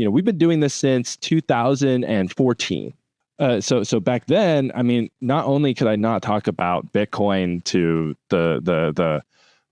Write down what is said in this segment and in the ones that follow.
we've been doing this since 2014. So back then, I mean, not only could I not talk about Bitcoin to the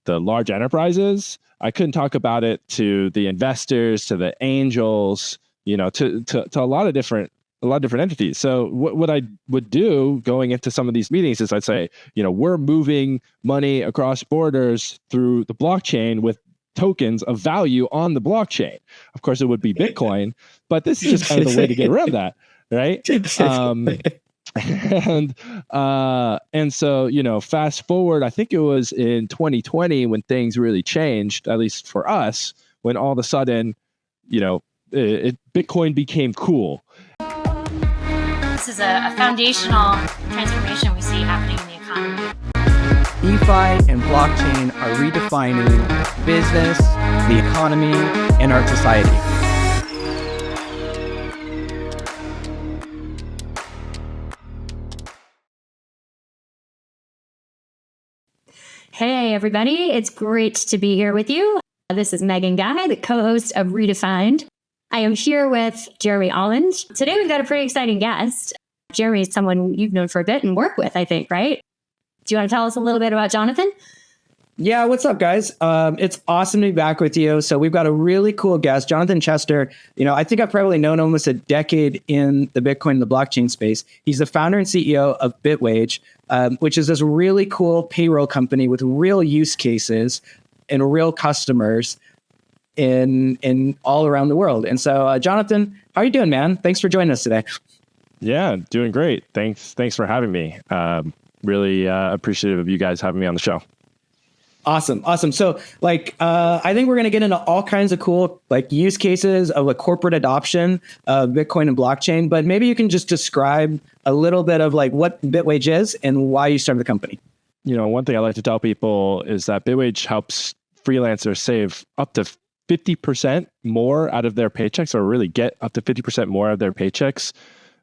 large enterprises, I couldn't talk about it to the investors, to the angels, to a lot of different entities. So what I would do going into some of these meetings is I'd say, we're moving money across borders through the blockchain with tokens of value on the blockchain. Of course, it would be Bitcoin, but this is just kind of the way to get around that, right? And so, fast forward, I think it was in 2020 when things really changed, at least for us, when all of a sudden, Bitcoin became cool. This is a foundational transformation we see happening in the economy. DeFi and blockchain are redefining business, the economy, and our society. Hey, everybody. It's great to be here with you. This is Megan Guy, the co-host of ReDefined. I am here with Jeremy Almond. Today, we've got a pretty exciting guest. Jeremy is someone you've known for a bit and work with, I think, right? Do you want to tell us a little bit about Jonathan? Yeah, what's up, guys? It's awesome to be back with you. So we've got a really cool guest, Jonathan Chester. I think I've probably known almost a decade in the Bitcoin and the blockchain space. He's the founder and CEO of Bitwage, which is this really cool payroll company with real use cases and real customers in all around the world. And so, Jonathan, how are you doing, man? Thanks for joining us today. Yeah, doing great. Thanks for having me. Really appreciative of you guys having me on the show. Awesome. So I think we're going to get into all kinds of cool use cases of corporate adoption of Bitcoin and blockchain, but maybe you can just describe a little bit of what Bitwage is and why you started the company. One thing I like to tell people is that Bitwage helps freelancers save up to 50% more out of their paychecks, or really get up to 50% more of their paychecks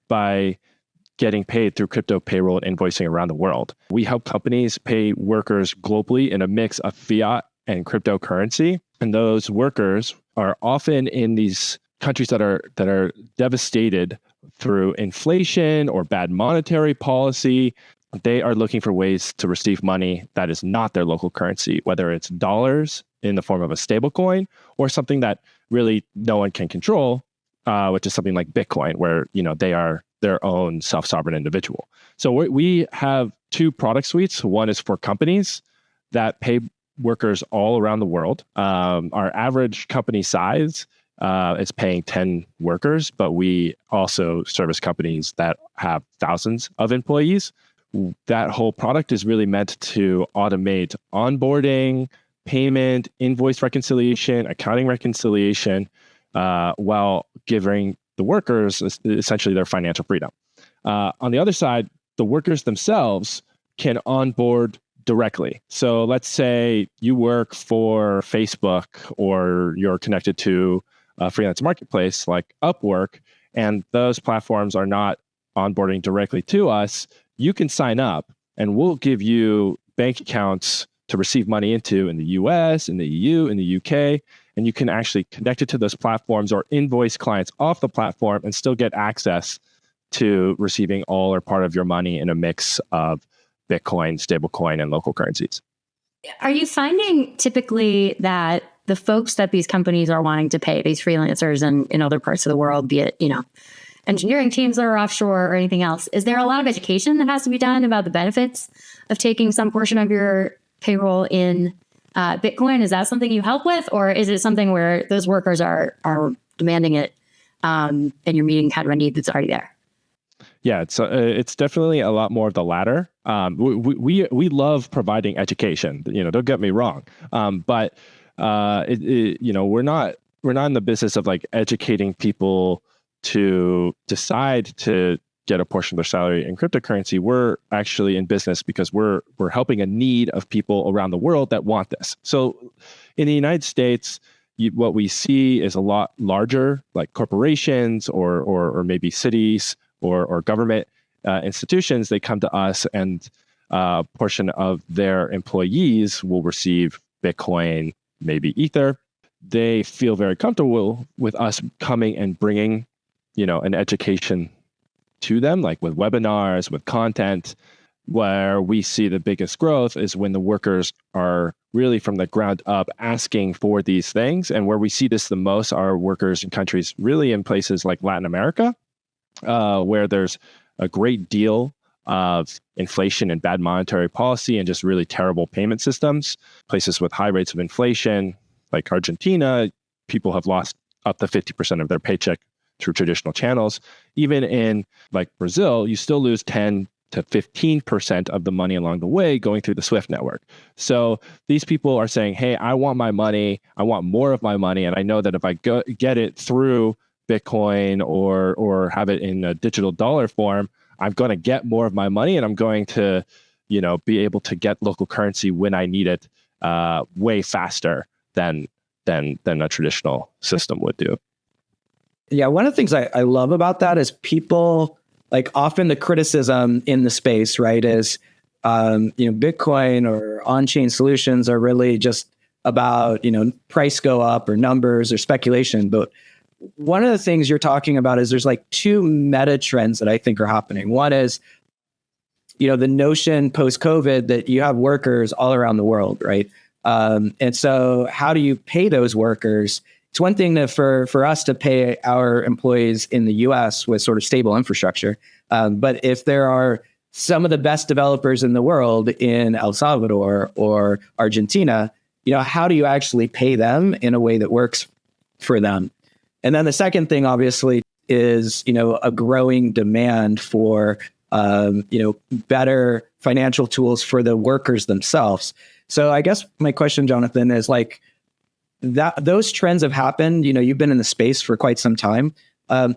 by getting paid through crypto payroll and invoicing around the world. We help companies pay workers globally in a mix of fiat and cryptocurrency. And those workers are often in these countries that are devastated through inflation or bad monetary policy. They are looking for ways to receive money that is not their local currency, whether it's dollars in the form of a stable coin or something that really no one can control, which is something like Bitcoin, where they are their own self-sovereign individual. So we have two product suites. One is for companies that pay workers all around the world. Our average company size is paying 10 workers, but we also service companies that have thousands of employees. That whole product is really meant to automate onboarding, payment, invoice reconciliation, accounting reconciliation, while giving the workers essentially their financial freedom. On the other side, the workers themselves can onboard directly. So let's say you work for Facebook or you're connected to a freelance marketplace like Upwork, and those platforms are not onboarding directly to us. You can sign up and we'll give you bank accounts to receive money into in the US, in the EU, in the UK, and you can actually connect it to those platforms or invoice clients off the platform and still get access to receiving all or part of your money in a mix of Bitcoin, stablecoin, and local currencies. Are you finding typically that the folks that these companies are wanting to pay, these freelancers in other parts of the world, be it, engineering teams that are offshore or anything else, is there a lot of education that has to be done about the benefits of taking some portion of your payroll in Bitcoin? Is that something you help with, or is it something where those workers are demanding it, and you're meeting kind of a need that's already there? Yeah, it's definitely a lot more of the latter. We love providing education. Don't get me wrong, but we're not in the business of educating people to decide to get a portion of their salary in cryptocurrency. We're actually in business because we're helping a need of people around the world that want this. So in the United States, what we see is a lot larger, like corporations or maybe cities or government institutions. They come to us, and a portion of their employees will receive Bitcoin, maybe Ether. they feel very comfortable with us coming and bringing, an education to them, like with webinars, with content. Where we see the biggest growth is when the workers are really from the ground up asking for these things. And where we see this the most are workers in countries really in places like Latin America, where there's a great deal of inflation and bad monetary policy and just really terrible payment systems. Places with high rates of inflation, like Argentina, people have lost up to 50% of their paycheck through traditional channels. Even in like Brazil, you still lose 10 to 15% of the money along the way going through the SWIFT network. So these people are saying, hey, I want my money. I want more of my money. And I know that if I get it through Bitcoin or have it in a digital dollar form, I'm going to get more of my money, and I'm going to, be able to get local currency when I need it way faster than a traditional system would do. Yeah, one of the things I love about that is people, like often the criticism in the space, right, is, Bitcoin or on-chain solutions are really just about, price go up or numbers or speculation. But one of the things you're talking about is there's like two meta trends that I think are happening. One is, the notion post-COVID that you have workers all around the world, right? And so how do you pay those workers? It's one thing for us to pay our employees in the US with sort of stable infrastructure. But if there are some of the best developers in the world in El Salvador or Argentina, how do you actually pay them in a way that works for them? And then the second thing, obviously, is, a growing demand for, better financial tools for the workers themselves. So I guess my question, Jonathan, is like, that those trends have happened. You've been in the space for quite some time.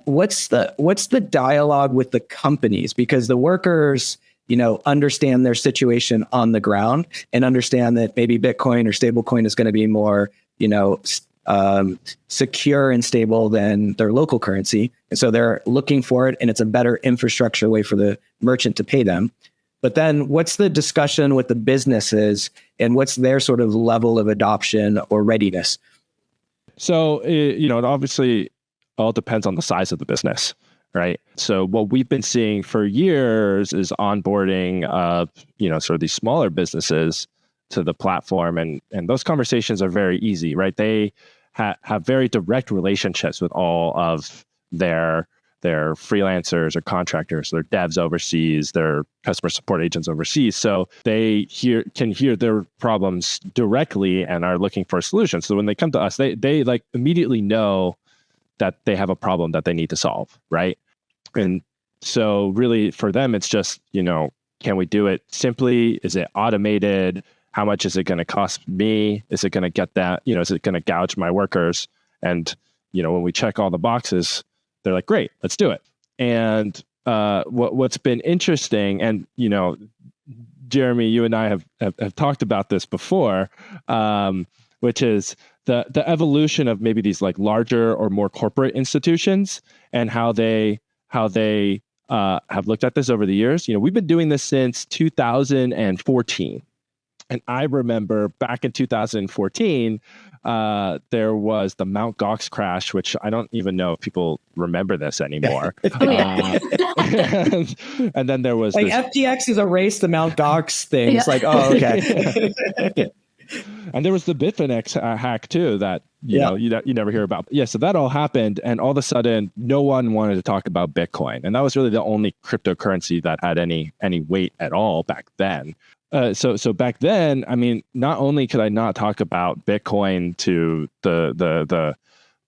What's the dialogue with the companies? Because the workers, understand their situation on the ground and understand that maybe Bitcoin or stablecoin is going to be more, secure and stable than their local currency. And so they're looking for it, and it's a better infrastructure way for the merchant to pay them. But then what's the discussion with the businesses, and what's their sort of level of adoption or readiness? So, it obviously all depends on the size of the business, right? So what we've been seeing for years is onboarding of, sort of these smaller businesses to the platform. And those conversations are very easy, right? They have very direct relationships with all of their freelancers or contractors, their devs overseas, their customer support agents overseas. So they can hear their problems directly and are looking for a solution. So when they come to us, they like immediately know that they have a problem that they need to solve, right? And so really for them, it's just, can we do it simply? Is it automated? How much is it going to cost me? Is it going to get that, is it going to gouge my workers? And, when we check all the boxes, they're like, great, let's do it. And what's been interesting, and, Jeremy, you and I have talked about this before, which is the evolution of maybe these like larger or more corporate institutions and how they have looked at this over the years. We've been doing this since 2014. And I remember back in 2014, there was the Mt. Gox crash, which I don't even know if people remember this anymore. And then there was like FTX is erased the Mt. Gox thing. Yeah. It's like, oh, okay. And there was the Bitfinex hack too that you never hear about. Yeah, so that all happened, and all of a sudden, no one wanted to talk about Bitcoin, and that was really the only cryptocurrency that had any weight at all back then. So back then, I mean, not only could I not talk about Bitcoin to the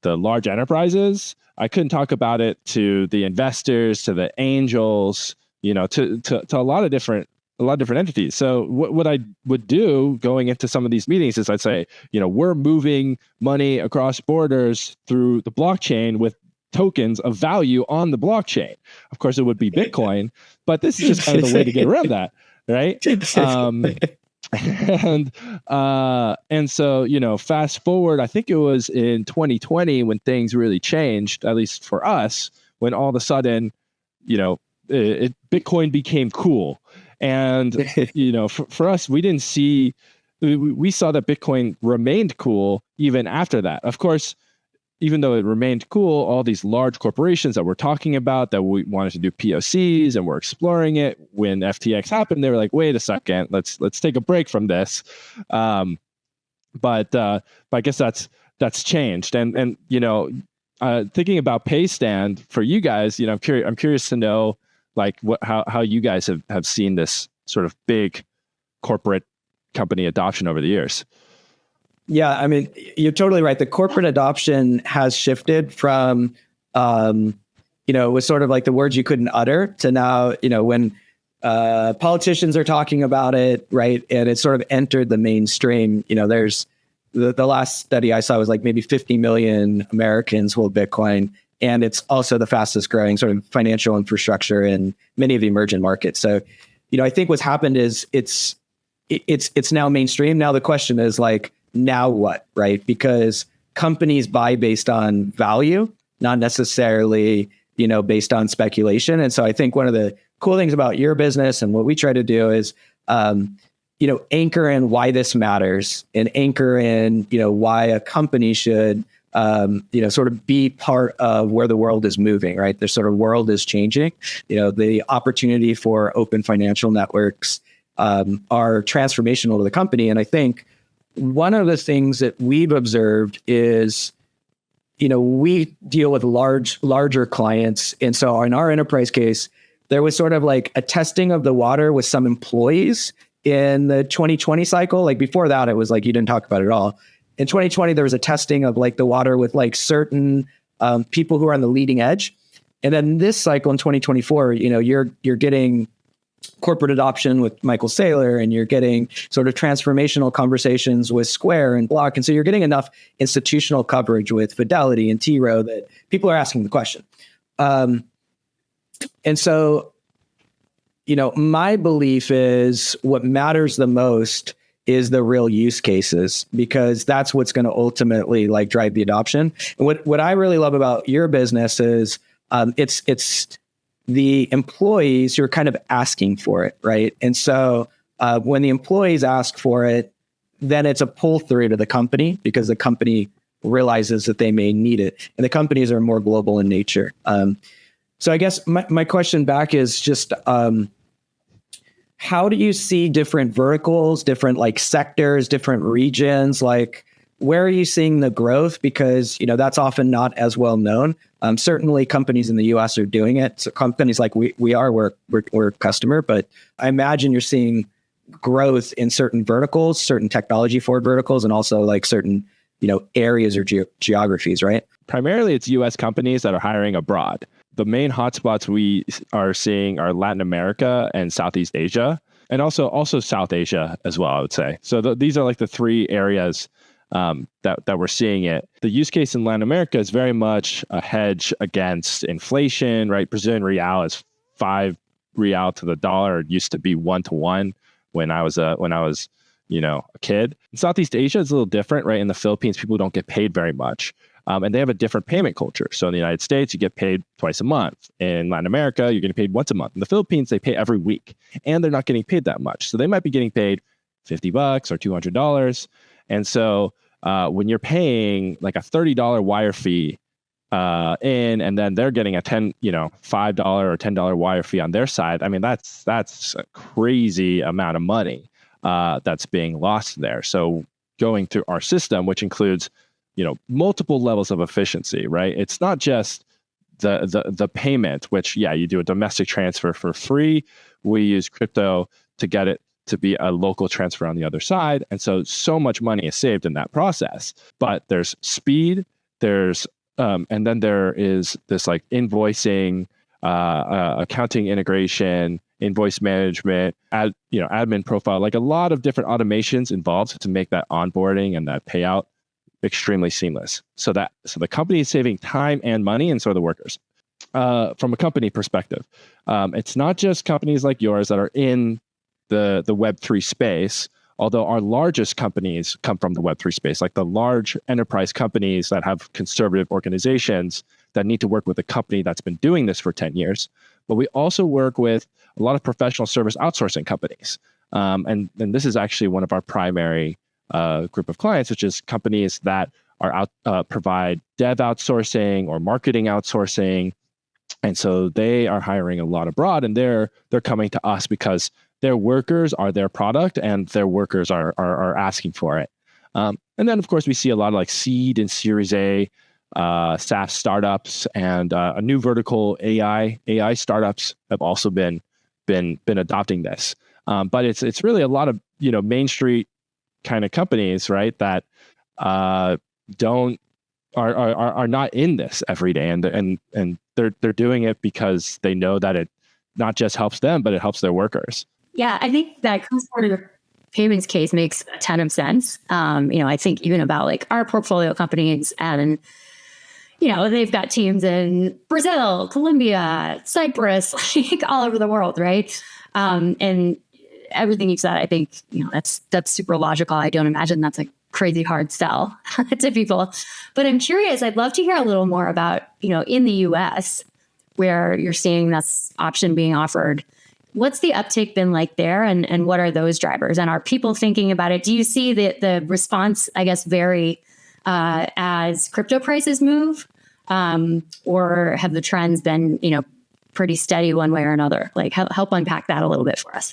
large enterprises, I couldn't talk about it to the investors, to the angels, to a lot of different entities. So what I would do going into some of these meetings is I'd say, we're moving money across borders through the blockchain with tokens of value on the blockchain. Of course, it would be Bitcoin, but this is just kind of the way to get around that. Right. And so, fast forward, I think it was in 2020 when things really changed, at least for us, when all of a sudden, Bitcoin became cool. And, for us, we didn't see we saw that Bitcoin remained cool even after that. Of course, even though it remained cool, all these large corporations that we're talking about that we wanted to do POCs and we're exploring it, when FTX happened, they were like, wait a second, let's take a break from this. But I guess that's changed. And thinking about Paystand for you guys, I'm curious to know like how you guys have seen this sort of big corporate company adoption over the years. Yeah, I mean, you're totally right. The corporate adoption has shifted from, it was sort of like the words you couldn't utter to now, when politicians are talking about it, right? And it sort of entered the mainstream. There's the last study I saw was like maybe 50 million Americans hold Bitcoin. And it's also the fastest growing sort of financial infrastructure in many of the emerging markets. So, I think what's happened is it's now mainstream. Now the question is like, now what, right? Because companies buy based on value, not necessarily, based on speculation. And so I think one of the cool things about your business and what we try to do is, anchor in why this matters and anchor in, why a company should, sort of be part of where the world is moving, right? The sort of world is changing. The opportunity for open financial networks are transformational to the company. And I think one of the things that we've observed is, we deal with larger clients. And so in our enterprise case, there was sort of like a testing of the water with some employees in the 2020 cycle. Like before that, it was like you didn't talk about it at all. In 2020, there was a testing of like the water with like certain people who are on the leading edge. And then this cycle in 2024, you're getting corporate adoption with Michael Saylor, and you're getting sort of transformational conversations with Square and Block. And so you're getting enough institutional coverage with Fidelity and T Rowe that people are asking the question. And so, my belief is what matters the most is the real use cases, because that's what's going to ultimately like drive the adoption. And what I really love about your business is it's the employees who are kind of asking for it, right? And so when the employees ask for it, then it's a pull through to the company because the company realizes that they may need it. And the companies are more global in nature. So I guess my question back is just, how do you see different verticals, different like sectors, different regions? Like, where are you seeing the growth? Because, that's often not as well known. Certainly companies in the US are doing it. So companies like we're a customer, but I imagine you're seeing growth in certain verticals, certain technology forward verticals, and also like certain, areas or geographies, right? Primarily it's US companies that are hiring abroad. The main hotspots we are seeing are Latin America and Southeast Asia, and also South Asia as well, I would say. So these are like the three areas that we're seeing it. The use case in Latin America is very much a hedge against inflation, right? Brazilian real is 5 real to the dollar. It used to be 1 to 1 when I was a kid. In Southeast Asia, it's a little different, right? In the Philippines, people don't get paid very much. And they have a different payment culture. So in the United States, you get paid twice a month. In Latin America, you're getting paid once a month. In the Philippines, they pay every week, and they're not getting paid that much. So they might be getting paid $50 or $200. And so when you're paying like a $30 wire fee and then they're getting a $5 or $10 wire fee on their side, I mean, that's a crazy amount of money that's being lost there. So going through our system, which includes multiple levels of efficiency, right? It's not just the payment, which, you do a domestic transfer for free. We use crypto to get it to be a local transfer on the other side. And so much money is saved in that process. But there's speed, and then there is this like invoicing, accounting integration, invoice management, admin profile, like a lot of different automations involved to make that onboarding and that payout extremely seamless. So the company is saving time and money, and so are the workers. From a company perspective, it's not just companies like yours that are in the Web3 space, although our largest companies come from the Web3 space, like the large enterprise companies that have conservative organizations that need to work with a company that's been doing this for 10 years. But we also work with a lot of professional service outsourcing companies. And this is actually one of our primary group of clients, which is companies that are provide dev outsourcing or marketing outsourcing. And so they are hiring a lot abroad, and they're coming to us because their workers are their product and their workers are asking for it. And then, of course, we see a lot of like seed and Series A SaaS startups, and a new vertical AI startups have also been adopting this. But it's really a lot of Main Street kind of companies, right? That don't are not in this every day, and they're doing it because they know that it not just helps them, but it helps their workers. Yeah, I think that cross-border payments case makes a ton of sense. I think even about like our portfolio companies, and they've got teams in Brazil, Colombia, Cyprus, like all over the world, right? And everything you've said, I think that's super logical. I don't imagine that's a crazy hard sell to people. But I'm curious, I'd love to hear a little more about, in the US, where you're seeing this option being offered. What's the uptake been like there, and what are those drivers? And are people thinking about it? Do you see the response, I guess, vary as crypto prices move? Or have the trends been, pretty steady one way or another? Like help unpack that a little bit for us.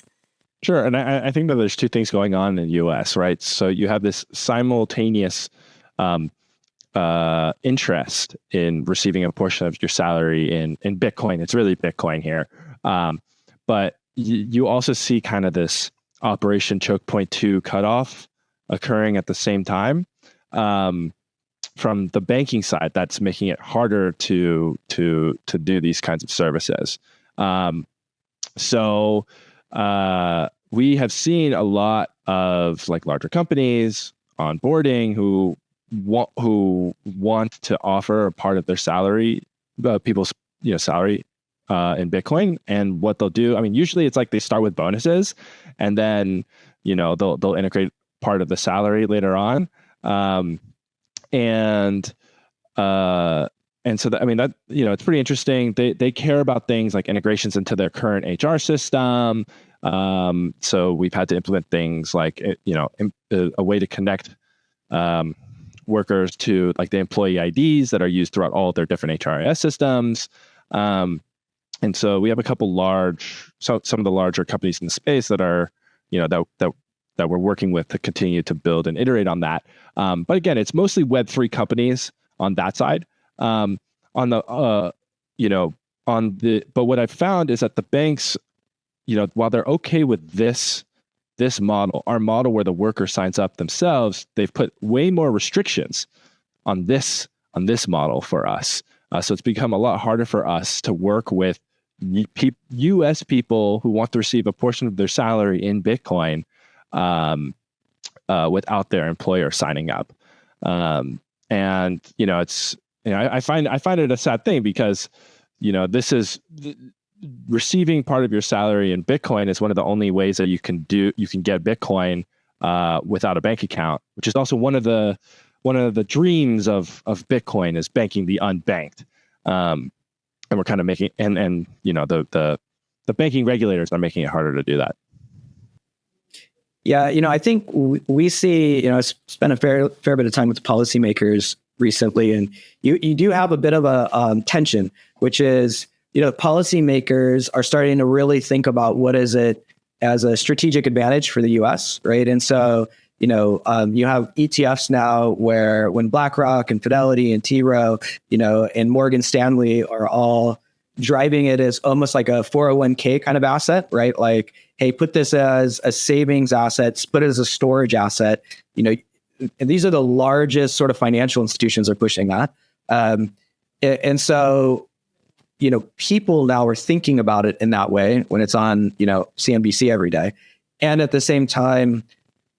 Sure. And I think that there's two things going on in the US, right? So you have this simultaneous interest in receiving a portion of your salary in Bitcoin. It's really Bitcoin here. But you also see kind of this Operation Choke Point 2 cutoff occurring at the same time from the banking side. That's making it harder to do these kinds of services. So we have seen a lot of like larger companies onboarding who want to offer a part of their salary, people's salary in Bitcoin. And what they'll do, I mean, usually it's like they start with bonuses, and then they'll integrate part of the salary later on, and so that, I mean, that it's pretty interesting. They care about things like integrations into their current HR system. So we've had to implement things like a way to connect workers to like the employee IDs that are used throughout all of their different HRIS systems. And so we have a couple some of the larger companies in the space that are that we're working with to continue to build and iterate on that. But again, it's mostly Web3 companies on that side. But what I've found is that the banks, while they're okay with this model, our model where the worker signs up themselves, they've put way more restrictions on this model for us. So it's become a lot harder for us to work with U.S. people who want to receive a portion of their salary in Bitcoin without their employer signing up. And it's I find it a sad thing because this is receiving part of your salary in Bitcoin is one of the only ways that you can get Bitcoin without a bank account, which is also one of the dreams of Bitcoin is banking the unbanked. And we're kind of making the banking regulators are making it harder to do that. Yeah, I think we see, I spent a fair bit of time with the policymakers recently, and you do have a bit of a tension, which is, policymakers are starting to really think about what is it as a strategic advantage for the U.S., right? And so, you have ETFs now where when BlackRock and Fidelity and T. Rowe, and Morgan Stanley are all driving it as almost like a 401k kind of asset, right? Like, hey, put this as a savings asset, put it as a storage asset. And these are the largest sort of financial institutions are pushing that. And so, people now are thinking about it in that way when it's on, CNBC every day. And at the same time,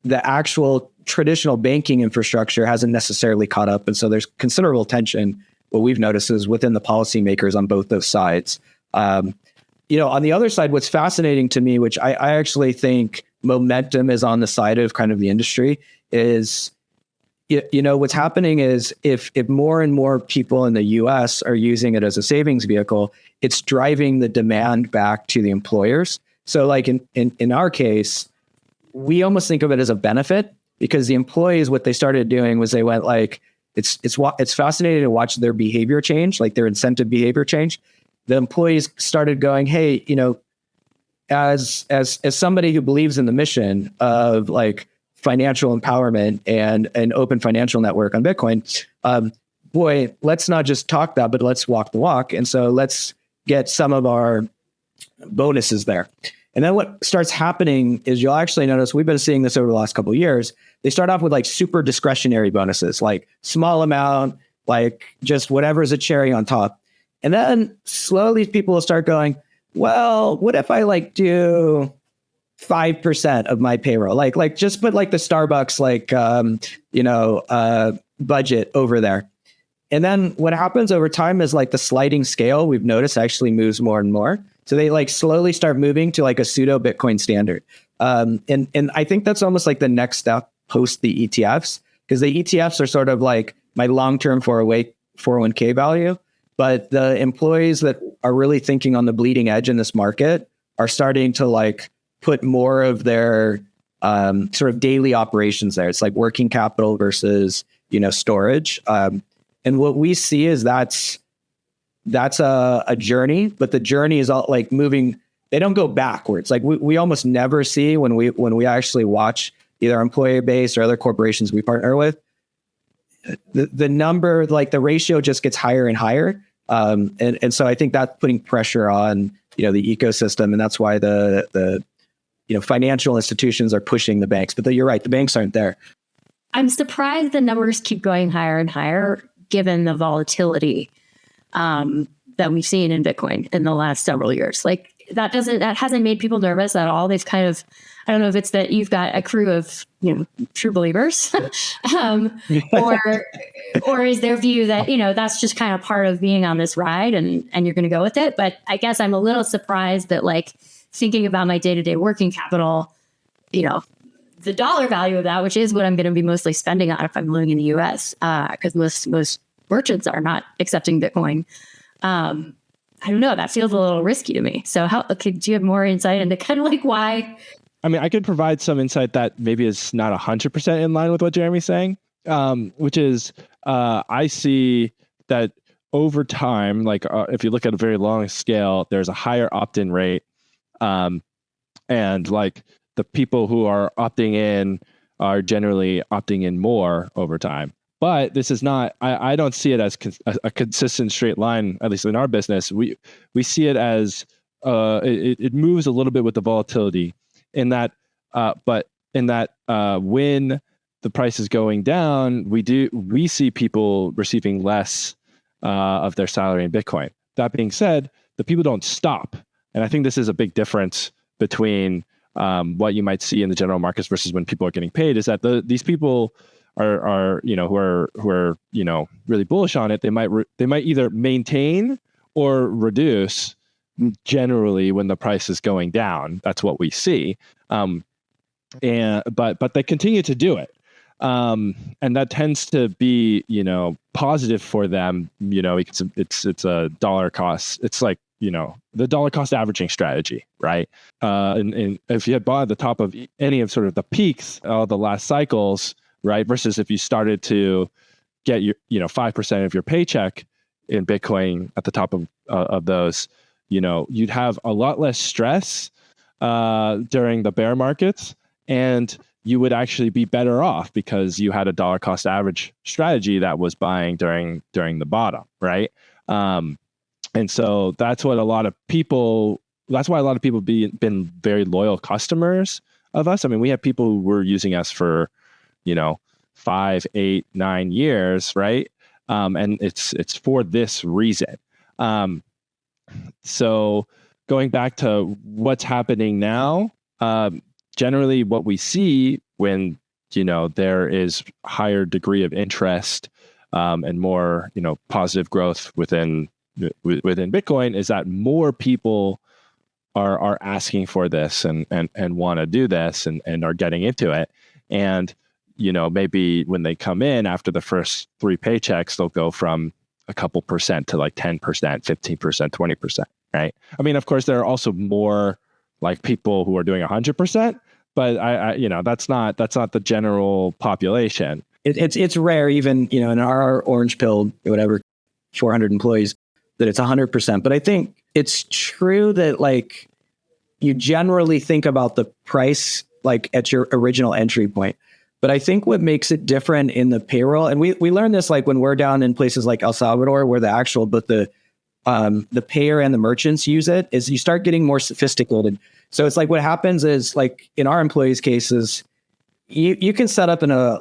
the actual traditional banking infrastructure hasn't necessarily caught up. And so there's considerable tension. What we've noticed is within the policymakers on both those sides. On the other side, what's fascinating to me, which I actually think momentum is on the side of kind of the industry, is, what's happening is if more and more people in the US are using it as a savings vehicle, it's driving the demand back to the employers. So like in our case, we almost think of it as a benefit, because the employees, what they started doing was they went like, it's fascinating to watch their behavior change, like their incentive behavior change. The employees started going, hey, as somebody who believes in the mission of like financial empowerment and an open financial network on Bitcoin, boy, let's not just talk that, but let's walk the walk. And so let's get some of our bonuses there. And then what starts happening is you'll actually notice, we've been seeing this over the last couple of years. They start off with like super discretionary bonuses, like small amount, like just whatever is a cherry on top. And then slowly people will start going, well, what if I like do 5% of my payroll? Like just put like the Starbucks, budget over there. And then what happens over time is like the sliding scale we've noticed actually moves more and more. So they like slowly start moving to like a pseudo Bitcoin standard. And I think that's almost like the next step post the ETFs, because the ETFs are sort of like my long-term 401k value. But the employees that are really thinking on the bleeding edge in this market are starting to like put more of their sort of daily operations there. It's like working capital versus, storage. And what we see is that's a journey, but the journey is all like moving. They don't go backwards. Like we almost never see when we actually watch either our employee base or other corporations we partner with, the number, like the ratio just gets higher and higher. And so I think that's putting pressure on, the ecosystem. And that's why the financial institutions are pushing the banks, but you're right. The banks aren't there. I'm surprised the numbers keep going higher and higher, given the volatility that we've seen in Bitcoin in the last several years. Like that hasn't made people nervous at all. They've kind of, I don't know if it's that you've got a crew of, true believers, or is their view that, that's just kind of part of being on this ride and you're going to go with it. But I guess I'm a little surprised that like thinking about my day-to-day working capital, the dollar value of that, which is what I'm going to be mostly spending on if I'm living in the US, because most merchants are not accepting Bitcoin. I don't know. That feels a little risky to me. So do you have more insight into kind of like why? I mean, I could provide some insight that maybe is not 100% in line with what Jeremy's saying, which is I see that over time, like if you look at a very long scale, there's a higher opt-in rate. And like the people who are opting in are generally opting in more over time. But this is not, I don't see it as a consistent straight line, at least in our business. We see it as, it moves a little bit with the volatility in that, when the price is going down, we see people receiving less of their salary in Bitcoin. That being said, the people don't stop. And I think this is a big difference between what you might see in the general markets versus when people are getting paid, is that these people are who are really bullish on it. They might either maintain or reduce generally when the price is going down. That's what we see. But they continue to do it. And that tends to be, positive for them. It's a dollar cost. It's like, the dollar cost averaging strategy, right? And if you had bought at the top of any of sort of the peaks of the last cycles, right, versus if you started to get your 5% of your paycheck in Bitcoin at the top of those, you'd have a lot less stress during the bear markets, and you would actually be better off because you had a dollar cost average strategy that was buying during the bottom, right? And so that's why a lot of people been very loyal customers of us. I mean, we have people who were using us for 5, 8, 9 years, right? And it's for this reason. So going back to what's happening now, generally what we see when there is higher degree of interest and more positive growth within Bitcoin is that more people are asking for this and want to do this and are getting into it. And maybe when they come in after the first 3 paychecks, they'll go from a couple percent to like 10%, 15%, 20%, right? I mean, of course, there are also more like people who are doing 100%, but that's not the general population. It's rare, even in our orange pill, whatever, 400 employees, that it's 100%. But I think it's true that like you generally think about the price like at your original entry point. But I think what makes it different in the payroll, and we learn this like when we're down in places like El Salvador, where the payer and the merchants use it, is you start getting more sophisticated. So it's like what happens is like in our employees' cases, you can set up in a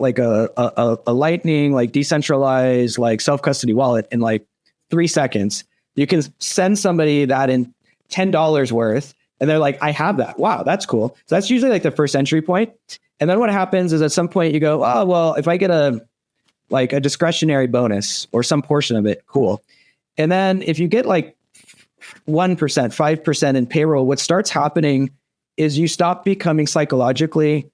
Lightning, like decentralized, like self-custody wallet in like 3 seconds. You can send somebody that in $10 worth, and they're like, I have that. Wow, that's cool. So that's usually like the first entry point. And then what happens is at some point you go, oh, well, if I get a discretionary bonus or some portion of it, cool. And then if you get like 1%, 5% in payroll, what starts happening is you stop becoming psychologically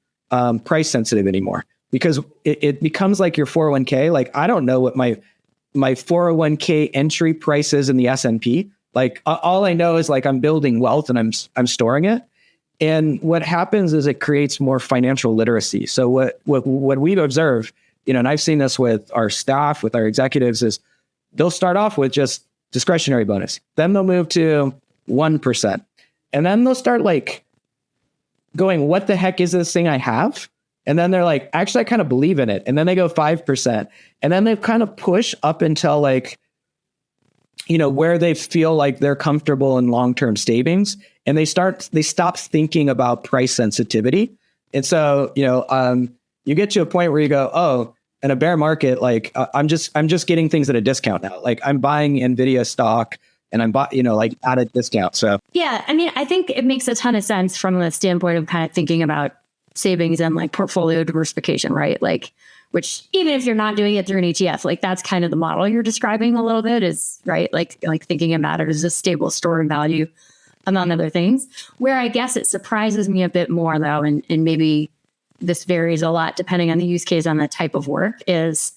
price sensitive anymore, because it becomes like your 401k. Like, I don't know what my 401k entry price is in the S&P. Like, all I know is like I'm building wealth and I'm storing it. And what happens is it creates more financial literacy. So what we've observed, and I've seen this with our staff, with our executives, is they'll start off with just discretionary bonus. Then they'll move to 1%. And then they'll start like going, what the heck is this thing I have? And then they're like, actually, I kind of believe in it. And then they go 5%. And then they kind of push up until like, where they feel like they're comfortable in long-term savings. And they stop thinking about price sensitivity. And so, you get to a point where you go, oh, in a bear market, like I'm just getting things at a discount now. Like I'm buying NVIDIA stock and I'm like at a discount. So yeah, I mean, I think it makes a ton of sense from the standpoint of kind of thinking about savings and like portfolio diversification, right? Like, which even if you're not doing it through an ETF, like that's kind of the model you're describing a little bit, is right. Like thinking about it as a stable store of value, among other things. Where I guess it surprises me a bit more though, and maybe this varies a lot depending on the use case, on the type of work, is,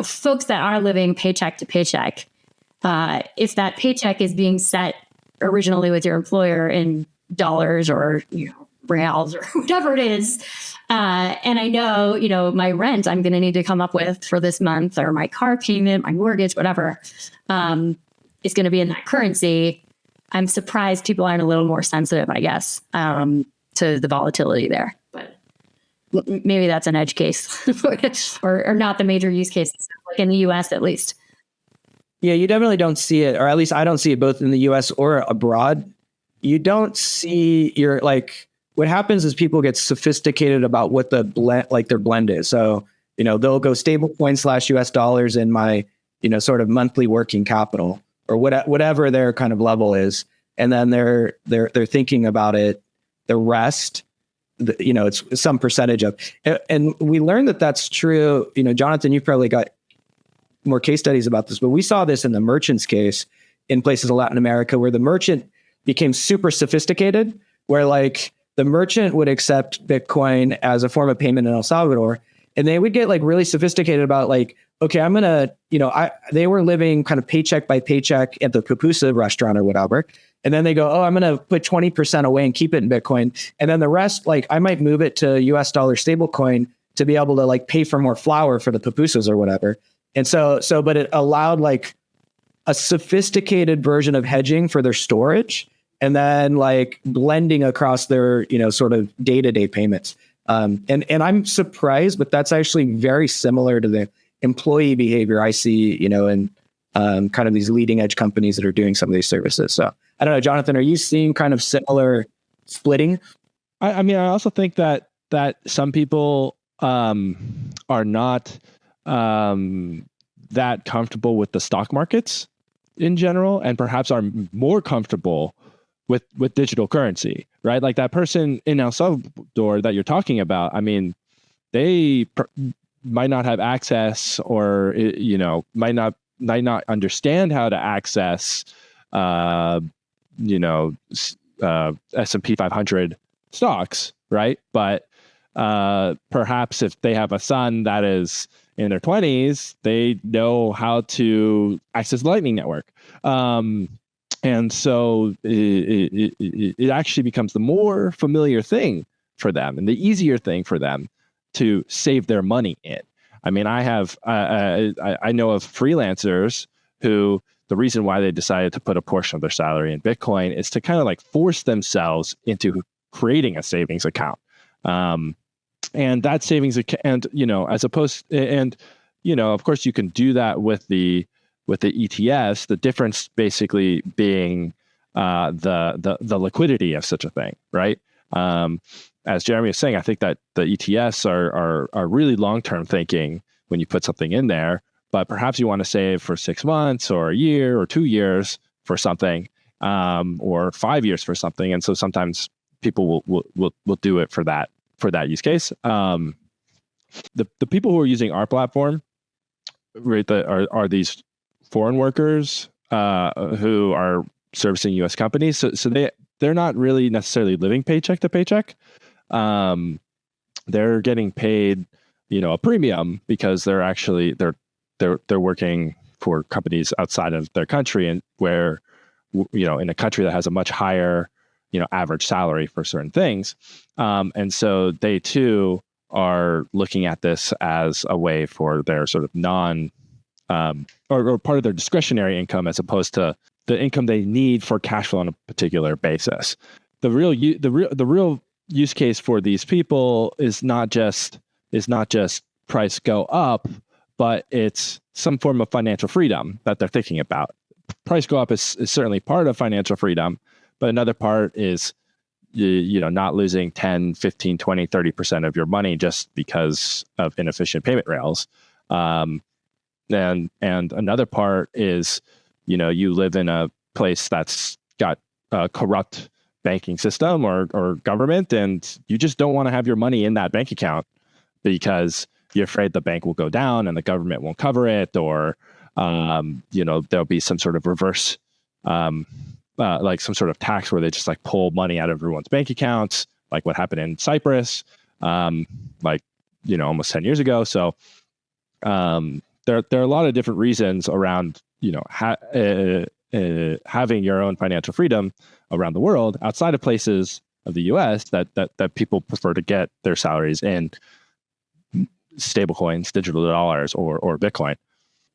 folks that are living paycheck to paycheck. If that paycheck is being set originally with your employer in dollars or, reals or whatever it is, and I know, my rent I'm going to need to come up with for this month, or my car payment, my mortgage, whatever, is going to be in that currency. I'm surprised people aren't a little more sensitive, I guess, to the volatility there. But maybe that's an edge case or not the major use case, like in the US at least. Yeah, you definitely don't see it, or at least I don't see it both in the US or abroad. You don't see what happens is people get sophisticated about what the blend, like their blend is. So, they'll go stablecoin / US dollars in my, sort of monthly working capital, or whatever their kind of level is. And then they're thinking about it, the rest, it's some percentage of, and we learned that that's true. Jonathan, you've probably got more case studies about this, but we saw this in the merchant's case in places of Latin America, where the merchant became super sophisticated, where like the merchant would accept Bitcoin as a form of payment in El Salvador. And they would get like really sophisticated about like, okay, I'm going to, they were living kind of paycheck by paycheck at the pupusa restaurant or whatever. And then they go, oh, I'm going to put 20% away and keep it in Bitcoin. And then the rest, like I might move it to US dollar stablecoin to be able to like pay for more flour for the pupusas or whatever. And but it allowed like a sophisticated version of hedging for their storage, and then like blending across their, sort of day-to-day payments. And I'm surprised, but that's actually very similar to the employee behavior I see, in kind of these leading edge companies that are doing some of these services. So I don't know, Jonathan, are you seeing kind of similar splitting? I mean, I also think that some people are not that comfortable with the stock markets in general, and perhaps are more comfortable with digital currency, right? Like that person in El Salvador that you're talking about, I mean, they might not have access, or might not understand how to access S&P 500 stocks, right? But perhaps if they have a son that is in their 20s, they know how to access the Lightning Network. And so it actually becomes the more familiar thing for them and the easier thing for them to save their money in. I mean, I know of freelancers who the reason why they decided to put a portion of their salary in Bitcoin is to kind of like force themselves into creating a savings account. And that savings account, and, as opposed, and, of course you can do that with the ETFs, the difference basically being the liquidity of such a thing, right? As Jeremy was saying, I think that the ETFs are really long-term thinking when you put something in there, but perhaps you want to save for 6 months or a year or 2 years for something, or 5 years for something. And so sometimes people will do it for that use case. The people who are using our platform, right, are these foreign workers who are servicing U.S. companies. So they're not really necessarily living paycheck to paycheck. They're getting paid, a premium because they're actually they're working for companies outside of their country, and where, in a country that has a much higher, average salary for certain things. And so they too are looking at this as a way for their sort of or part of their discretionary income, as opposed to the income they need for cash flow on a particular basis. The real use case for these people is not just price go up, but it's some form of financial freedom that they're thinking about. Price go up is certainly part of financial freedom, but another part is not losing 10, 15, 20, 30% of your money just because of inefficient payment rails. And another part is, you live in a place that's got a corrupt banking system or government, and you just don't want to have your money in that bank account because you're afraid the bank will go down and the government won't cover it, or there'll be some sort of reverse, like some sort of tax where they just like pull money out of everyone's bank accounts, like what happened in Cyprus, almost 10 years ago. So there are a lot of different reasons around, having your own financial freedom around the world outside of places of the U.S. that people prefer to get their salaries in stablecoins, digital dollars, or Bitcoin.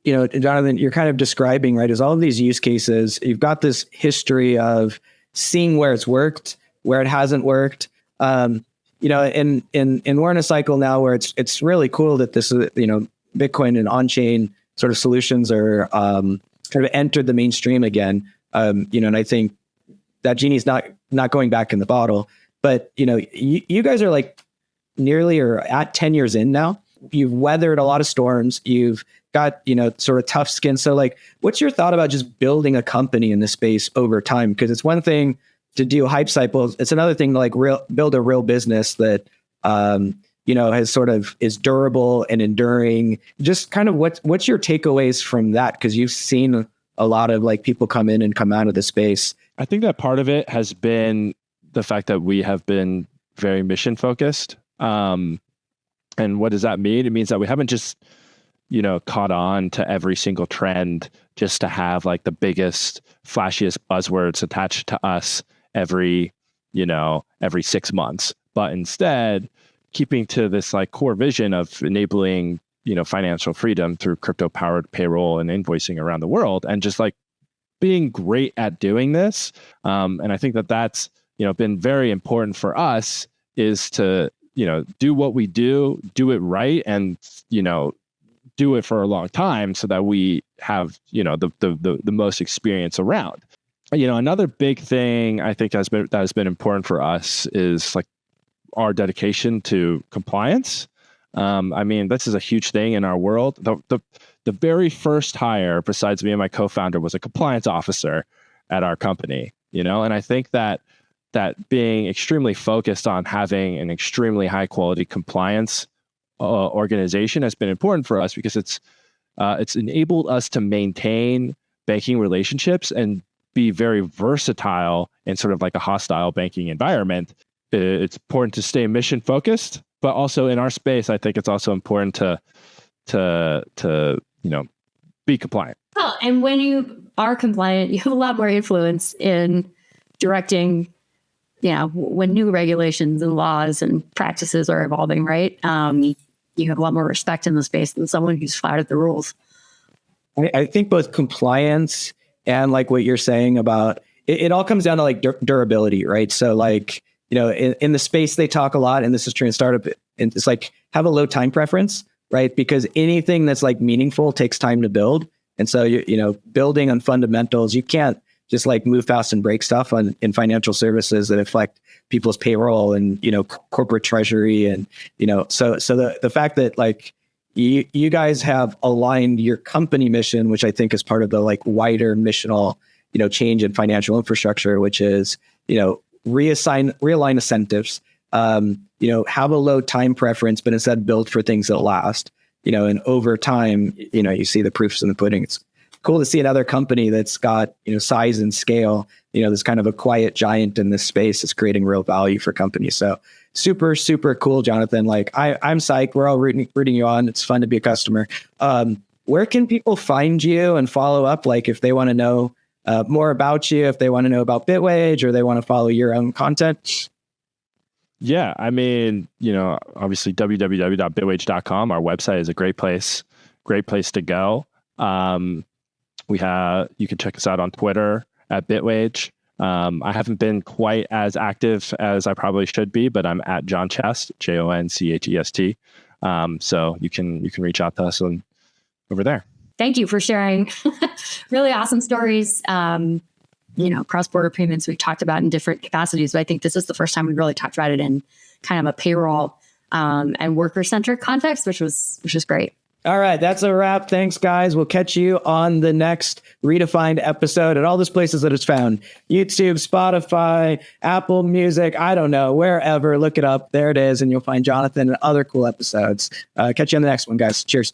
Jonathan, you're kind of describing, right, is all of these use cases, you've got this history of seeing where it's worked, where it hasn't worked. And we're in a cycle now where it's really cool that this, Bitcoin and on-chain sort of solutions are kind of entered the mainstream again. And I think that genie's not going back in the bottle. But, you guys are like nearly or at 10 years in now. You've weathered a lot of storms. You've got, sort of tough skin. So like, what's your thought about just building a company in this space over time? Because it's one thing to do hype cycles. It's another thing to like build a real business that, has sort of is durable and enduring. Just kind of what's your takeaways from that? Because you've seen a lot of like people come in and come out of the space. I think that part of it has been the fact that we have been very mission focused. And what does that mean? It means that we haven't just, caught on to every single trend just to have like the biggest, flashiest buzzwords attached to us every 6 months, but instead keeping to this like core vision of enabling, financial freedom through crypto powered payroll and invoicing around the world, and just like being great at doing this. And I think that that's, been very important for us, is to, do what we do it right, and, do it for a long time so that we have, the most experience around. Another big thing I think that has been important for us is like our dedication to compliance. This is a huge thing in our world. The very first hire, besides me and my co-founder, was a compliance officer at our company, and I think that being extremely focused on having an extremely high quality compliance organization has been important for us, because it's enabled us to maintain banking relationships and be very versatile in sort of like a hostile banking environment. It's important to stay mission focused, but also in our space, I think it's also important to be compliant. Well, and when you are compliant, you have a lot more influence in directing when new regulations and laws and practices are evolving, right? You have a lot more respect in the space than someone who's flouted the rules. I think both compliance and like what you're saying about it all comes down to like durability, right? So like, in the space they talk a lot, and this is true in startup, and it's like have a low time preference, right? Because anything that's like meaningful takes time to build. And so, building on fundamentals, you can't just like move fast and break stuff in financial services that affect people's payroll and, corporate treasury. And, so the fact that like you guys have aligned your company mission, which I think is part of the like wider missional, change in financial infrastructure, which is, realign incentives, have a low time preference, but instead build for things that last, and over time, you see the proofs in the pudding. It's cool to see another company that's got, size and scale, this kind of a quiet giant in this space is creating real value for companies. So super, super cool, Jonathan. Like I'm psyched. We're all rooting you on. It's fun to be a customer. Where can people find you and follow up? Like if they want to know more about you, if they want to know about Bitwage or they want to follow your own content? Yeah, I mean, obviously www.bitwage.com. Our website is a great place to go. You can check us out on Twitter at Bitwage. I haven't been quite as active as I probably should be, but I'm at John Chest, JONCHEST. So you can reach out to us over there. Thank you for sharing really awesome stories. Cross-border payments we've talked about in different capacities, but I think this is the first time we really talked about it in kind of a payroll and worker-centric context, which was great. All right, that's a wrap. Thanks, guys. We'll catch you on the next Redefined episode at all those places that it's found. YouTube, Spotify, Apple Music, I don't know, wherever. Look it up. There it is, and you'll find Jonathan and other cool episodes. Catch you on the next one, guys. Cheers.